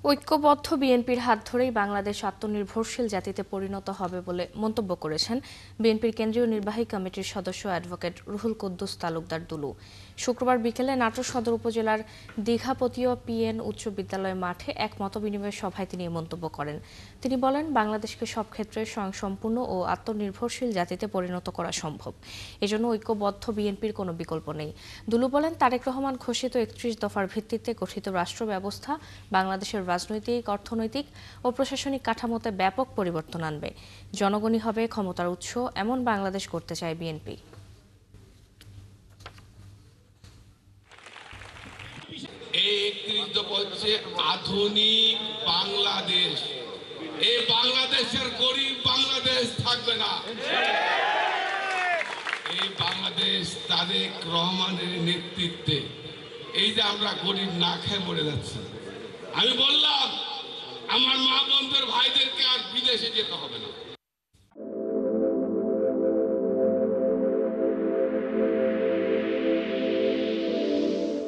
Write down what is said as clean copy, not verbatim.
ঐক্যবদ্ধ বিএনপির হাত ধরেই বাংলাদেশ আত্মনির্ভরশীল জাতিতে পরিণত হবে বলে মন্তব্য করেছেন বিএনপির কেন্দ্রীয় নির্বাহী কমিটির সদস্য অ্যাডভোকেট রুহুল কুদ্দুস তালুকদার দুলু। শুক্রবার বিকেলে নাটোর সদর উপজেলার দীঘাপতীয় পিএন উচ্চ বিদ্যালয় মাঠে এক মতবিনিময় সভায় তিনি এ মন্তব্য করেন। তিনি বলেন, বাংলাদেশকে সব ক্ষেত্রে স্বয়ংসম্পূর্ণ ও আত্মনির্ভরশীল জাতিতে পরিণত করা সম্ভব। এজন্য ঐক্যবদ্ধ বিএনপির কোনো বিকল্প নেই। দুলু বলেন, তারেক রহমান ঘোষিত ৩১ দফার ভিত্তিতে গঠিত রাষ্ট্র ব্যবস্থা বাংলাদেশের রাজনৈতিক, অর্থনৈতিক ও প্রশাসনিক কাঠামোতে ব্যাপক পরিবর্তন আনবে। জনগণই হবে ক্ষমতার উৎস, এমন বাংলাদেশ করতে চায় বিএনপি। এই ৩১ দফা হচ্ছে আধুনিক বাংলাদেশ। এই বাংলাদেশের গরিব বাংলাদেশ থাকবে না। এই বাংলাদেশ তারেক রহমানের নেতৃত্বে, এই যে আমরা গরিব না খেয়ে মরে যাচ্ছি, আমি বললাম আমার মা বোনদের ভাই